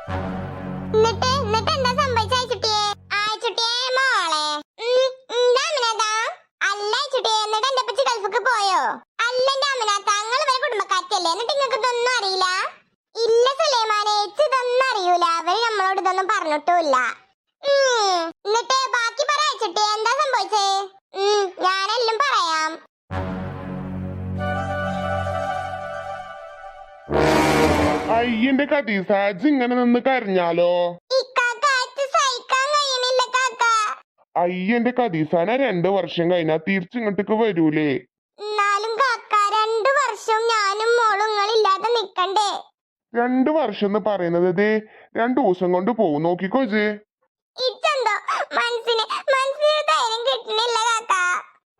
എന്നിട്ട് എന്താ സംഭവിച്ച അയച്ചുട്ടിയെ? അയച്ചുട്ടിയെ മോളെ. എന്താ അമിനാത്ത? അല്ല അയച്ചുട്ടിയെ, എന്നിട്ട് എന്റെ അപ്പച്ചി ഗൾഫിക്ക് പോയോ? അല്ല എന്റെ അമിനാത്ത, നിങ്ങൾ ഇവരെ കുടുംബക്കാരത്തിയല്ലേ? എന്നിട്ട് നിങ്ങൾക്ക് ഇതൊന്നും അറിയില്ല? ഇല്ല സുലൈമാനെ, ഇതൊന്നും അറിയൂല. അവര് നമ്മളോട് ഇതൊന്നും പറഞ്ഞിട്ടുമില്ല. എന്നിട്ട് ബാക്കി പറ അയച്ചുട്ടിയെ, എന്താ സംഭവിച്ചേ? ഞാനെല്ലാം പറയാം. അയ്യന്റെ കദീസാജ് ഇങ്ങനെ നിന്ന് കരഞ്ഞാലോ? അയ്യന്റെ കദീസാന 2 വർഷം കഴിഞ്ഞാ തിരിച്ചിങ്ങോട്ടേക്ക് വരൂലേ? എന്നാലും കാക്ക 2 വർഷം ഞാനും മോളും ഇല്ലാതെ നിക്കണ്ടേ? 2 വർഷം എന്ന് പറയുന്നത് 2 ദിവസം കൊണ്ട് പോകും. നോക്കിക്കോ ജേ.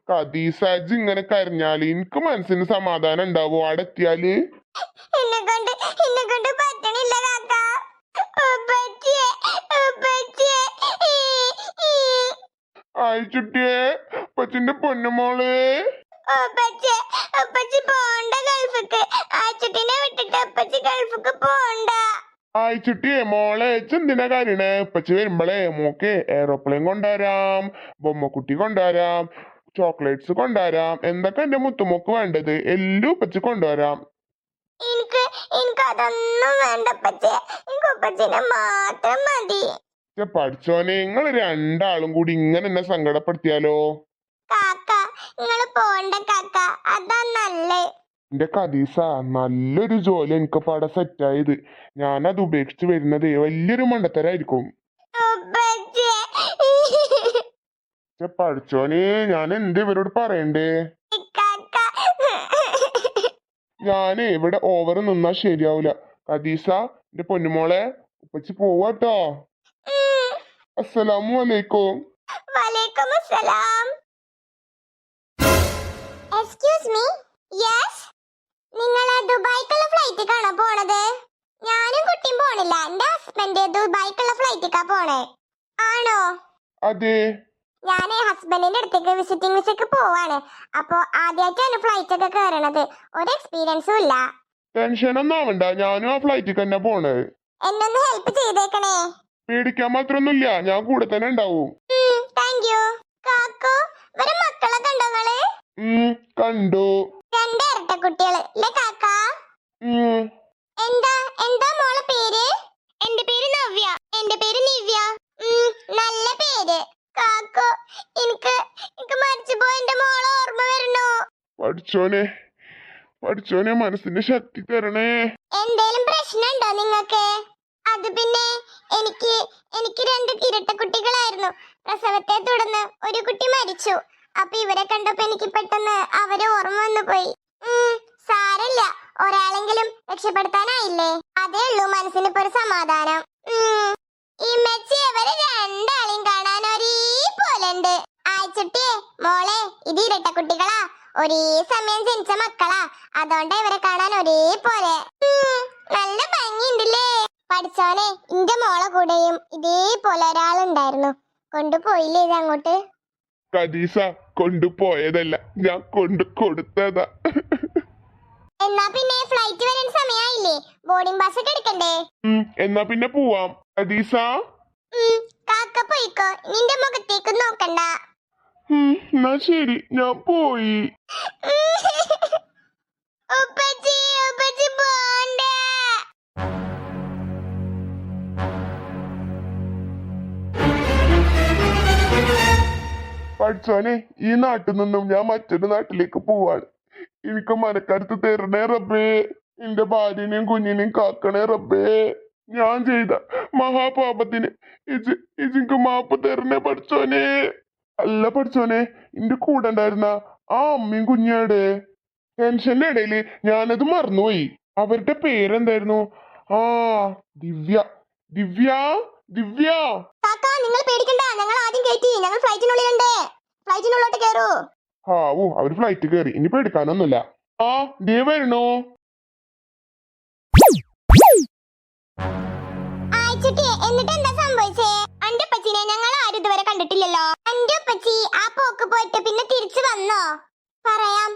കദീസാജ് ഇങ്ങനെ കരഞ്ഞാല് എനിക്ക് മനസ്സിന് സമാധാനം ഉണ്ടാവോ അവിടെ എത്തിയാല്? എന്നെ കൊണ്ട് പറ്റണില്ല കാക്ക. ആയിച്ചുട്ടിയെ, പച്ചിന്റെ പൊന്നുമോളെ. ആയിച്ചുട്ടിയെ മോളെ, എന്തിനാ കാര്യണേ? പച്ചി വരുമ്പളേ മോക്കെ എയറോപ്ലെയിൻ കൊണ്ടുവരാം, ബൊമ്മക്കുട്ടി കൊണ്ടുവരാം, ചോക്ലേറ്റ്സ് കൊണ്ടുവരാം. എന്തൊക്കെ എന്റെ മുത്തുമോക്ക് വേണ്ടത് എല്ലാം പച്ചി കൊണ്ടുവരാം. അതൊന്നും വേണ്ട പച്ചേ, എനിക്ക് മാത്രം മതി. പഠിച്ചോനെ, നിങ്ങൾ 2 ആളും കൂടി ഇങ്ങനെ എന്നെ സങ്കടപ്പെടുത്തിയാലോ? കാക്ക നിങ്ങള് പോണ്ട കാക്ക, അതാ നല്ലേ. എന്റെ കദീസ, നല്ലൊരു ജോലി എനിക്ക് പാടെ സെറ്റായത്. ഞാനത് ഉപേക്ഷിച്ച് വരുന്നത് വലിയൊരു മണ്ടത്തരായിരിക്കും. പഠിച്ചോനെ, ഞാൻ എന്ത് ഇവരോട് പറയണ്ടേ? ഞാനേ ഇവിടെ ഓവർ നിന്നാ ശരിയാവൂല. കദീസ എന്റെ പൊന്നുമോളെ, ഉപ്പച്ചി പോവാട്ടോ. അസ്സലാമു അലൈക്കും. വലൈക്കും അസ്സലാം. Excuse me. യെസ്, നിങ്ങൾ ദുബായിക്കുള്ള ഫ്ലൈറ്റിക്കാണോ പോണത്? ഞാനും കുട്ടിയും പോണില്ല, എന്റെ ഹസ്ബൻഡ് ദുബായിക്കുള്ള ഫ്ലൈറ്റിക്കാ പോണേ. ആണോ? അതെ. ഞാൻ ഹസ്ബൻഡിന്റെ അടുത്തേക്ക് വിസിറ്റിംഗ് വിസക്ക് പോവാണ്. അപ്പൊ ആദ്യമായിട്ടാണ് ഫ്ലൈറ്റ് ഒക്കെ കയറണത്. ഒരു എക്സ്പീരിയൻസും ഇല്ല. ടെൻഷൻ ഒന്നും ആവണ്ട, ഞാനും ആ ഫ്ലൈറ്റിൽ തന്നെ പോണേ. എന്നൊന്ന് ഹെൽപ്പ് ചെയ്തേക്കണേ. പേടിക്കാൻ മാത്രൊന്നുമില്ല, ഞാൻ കൂടെ തന്നെ ഉണ്ടാവും. Thank you. കാക്കു, ഇവരെ മക്കളെ കണ്ടോ നിങ്ങള്? കണ്ടു. 2 ഇരട്ട കുട്ടികള് അല്ലേ കാക്ക? എന്താ മോളെ പേര്? എന്റെ പേര് നവ്യ. എന്റെ പേര് നിവ്യ. നല്ല പേര്. കാക്കു, എനിക്ക് മരിച്ചുപോയ എന്റെ മോളെ ഓർമ്മ വരണോ? പഠിച്ചോനെ മനസ്സിന്റെ ശക്തി തരണേ. എന്തേലും പ്രശ്നമുണ്ടോ നിങ്ങക്ക്? അത് പിന്നെ എനിക്ക് 2 ഇരട്ട കുട്ടികളായിരുന്നു. പ്രസവത്തെ തുടർന്ന് ഒരു കുട്ടി മരിച്ചു. അപ്പൊ ഇവരെ കണ്ടപ്പോ എനിക്ക് പെട്ടെന്ന് അവരെ ഓർമ്മ വന്നു പോയി. സാരല്ല, ഒരാളെങ്കിലും രക്ഷപ്പെടുത്താനായില്ലേ, അതേ ഉള്ളൂ മനസ്സിന് ഇപ്പൊ ഒരു സമാധാനം. ഇമ്മച്ചി അവരെ 2 ആളെയും കാണാൻ ഒരേപോലെ ഉണ്ട്. ആയിച്ചുട്ടിയെ മോളെ, ഇത് ഇരട്ട കുട്ടികളാ, ഒരേ സമയം ജനിച്ച മക്കളാ. അതുകൊണ്ടാ ഇവരെ കാണാൻ ഒരേപോലെ. നല്ല ഭംഗിയുണ്ടല്ലേ? പഠിച്ചോനെ, ഇന്റെ മോളെ കൂടെയും ഇതേപോലെ ഒരാളുണ്ടായിരുന്നു. കൊണ്ടുപോയില്ലേ ഇത് അങ്ങോട്ട്? കദീസ കൊണ്ടുപോയതല്ല, ഞാൻ കൊടുത്തതാ. എന്നാ പിന്നെ ഫ്ലൈറ്റ് വരാൻ സമയമായില്ലേ, ബോർഡിംഗ് പാസ് ഒക്കെ എടുക്കണ്ടേ? എന്നാ പിന്നെ പോവാം. കദീസ, കാക്ക പോയിക്കോ, നിന്റെ മുഖത്തേക്ക് നോക്കണ്ട. എന്നാ ശരി, ഞാൻ പോയി. ഉപ്പച്ചി പോണ്ട. പഠിച്ചോനെ, ഈ നാട്ടിൽ നിന്നും ഞാൻ മറ്റൊരു നാട്ടിലേക്ക് പോവാണ്. എനിക്ക് മനക്കരുത്ത് തരണേ റബ്ബേ. എന്റെ ഭാര്യനെയും കുഞ്ഞിനെയും കാക്കണേ റബ്ബേ. ഞാൻ ചെയ്ത മഹാപാപത്തിന് ഇജിക്ക് മാപ്പ് തരണേ പഠിച്ചോനെ. അല്ല പഠിച്ചോനെ, എന്റെ കൂടെ ഉണ്ടായിരുന്ന ആ അമ്മയും കുഞ്ഞാടെ ടെൻഷന്റെ ഇടയില് ഞാനത് മറന്നുപോയി. അവരുടെ പേരെന്തായിരുന്നു? ദിവ്യ. നിങ്ങൾ പേടിക്കണ്ട, ഞങ്ങൾ ആദ്യം കയറ്റി. ഞങ്ങൾ ഫ്ലൈറ്റിനുള്ളിലുണ്ട്, ഫ്ലൈറ്റിനുള്ളോട്ട് കയറൂ. അവര് ഫ്ലൈറ്റ് കയറി, ഇനി പേടിക്കാനൊന്നുമില്ല. വരണോ? എന്നിട്ട് എന്താ സംഭവിച്ചേ? അന്റെ പച്ചിനെ ഞങ്ങൾ ആരും ഇതുവരെ കണ്ടിട്ടില്ലല്ലോ. അന്റെ പച്ചി ആ പോക്ക് പോയിട്ട് പിന്നെ തിരിച്ചു വന്നോ? പറയാം.